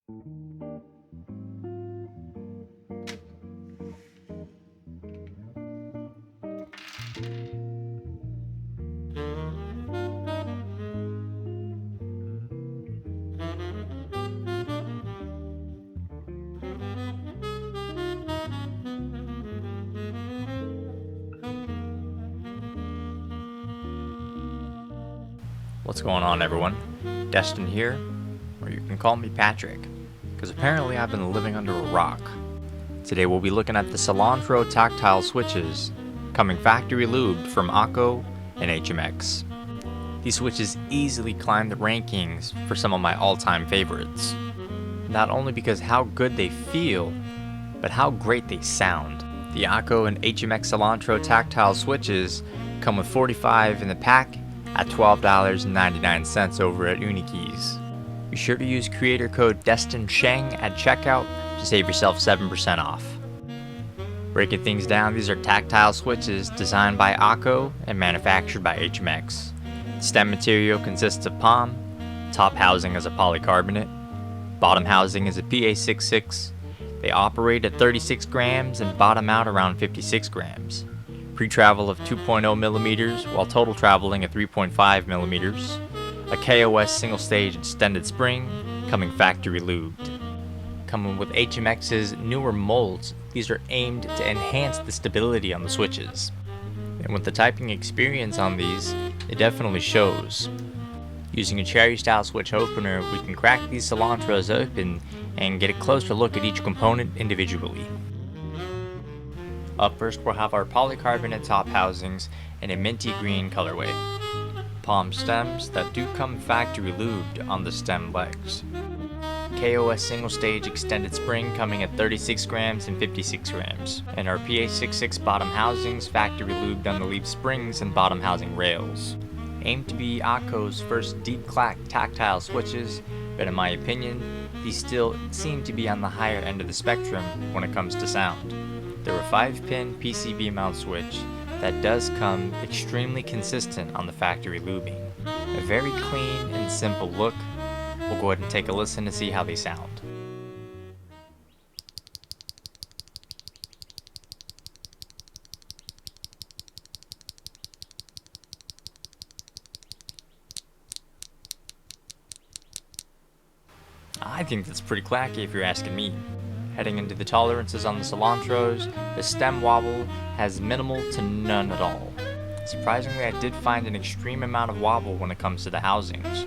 What's going on, everyone? Destin here, or you can call me Patrick, because apparently I've been living under a rock. Today we'll be looking at the Cilantro Tactile switches, coming factory lubed from Akko and HMX. These switches easily climb the rankings for some of my all-time favorites, not only because how good they feel, but how great they sound. The Akko and HMX Cilantro Tactile switches come with 45 in the pack at $12.99 over at Unikey's. Be sure to use creator code DestinSheng at checkout to save yourself 7% off. Breaking things down, these are tactile switches designed by Akko and manufactured by HMX. The stem material consists of palm, top housing is a polycarbonate, bottom housing is a PA66. They operate at 36 grams and bottom out around 56 grams. Pre-travel of 2.0 millimeters, while total traveling at 3.5 millimeters. A KOS single-stage extended spring, coming factory lubed. Coming with HMX's newer molds, these are aimed to enhance the stability on the switches. And with the typing experience on these, it definitely shows. Using a cherry-style switch opener, we can crack these cilantros open and get a closer look at each component individually. Up first, we'll have our polycarbonate top housings in a minty green colorway. Palm stems that do come factory lubed on the stem legs. KOS single stage extended spring coming at 36 grams and 56 grams. And our PA66 bottom housings factory lubed on the leaf springs and bottom housing rails. Aimed to be Akko's first deep clack tactile switches, but in my opinion, these still seem to be on the higher end of the spectrum when it comes to sound. They're a 5-pin PCB mount switch that does come extremely consistent on the factory lubing. A very clean and simple look. We'll go ahead and take a listen to see how they sound. I think that's pretty clacky if you're asking me. Heading into the tolerances on the cilantros, the stem wobble has minimal to none at all. Surprisingly, I did find an extreme amount of wobble when it comes to the housings.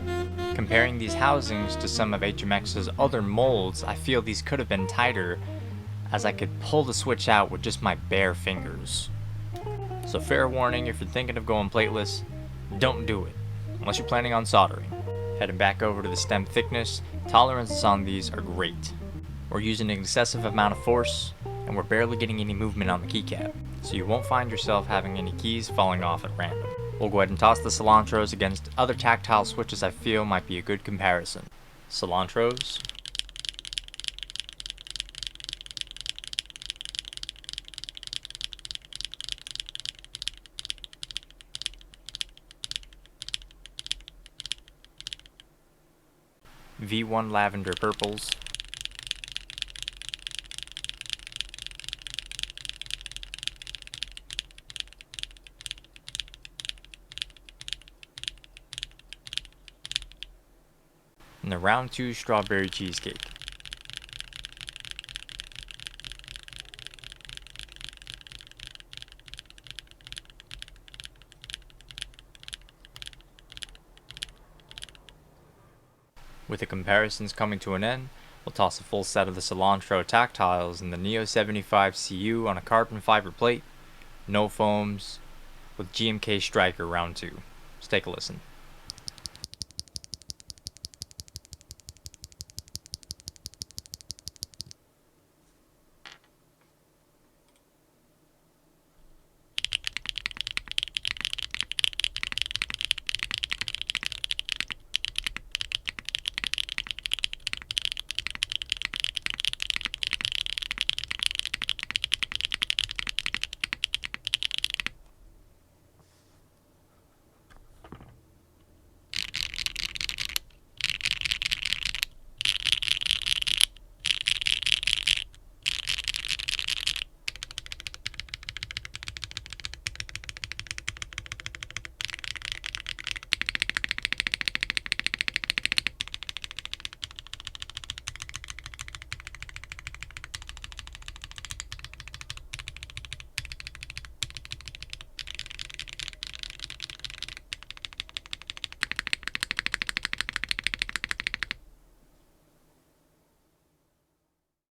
Comparing these housings to some of HMX's other molds, I feel these could have been tighter, as I could pull the switch out with just my bare fingers. So fair warning, if you're thinking of going plateless, don't do it, unless you're planning on soldering. Heading back over to the stem thickness, tolerances on these are great. We're using an excessive amount of force, and we're barely getting any movement on the keycap, so you won't find yourself having any keys falling off at random. We'll go ahead and toss the cilantros against other tactile switches I feel might be a good comparison. Cilantros. V1 lavender purples. And the round 2 strawberry cheesecake. With the comparisons coming to an end, we'll toss a full set of the Cilantro Tactiles in the Neo 75 CU on a carbon fiber plate, no foams, with GMK Striker round 2. Let's take a listen.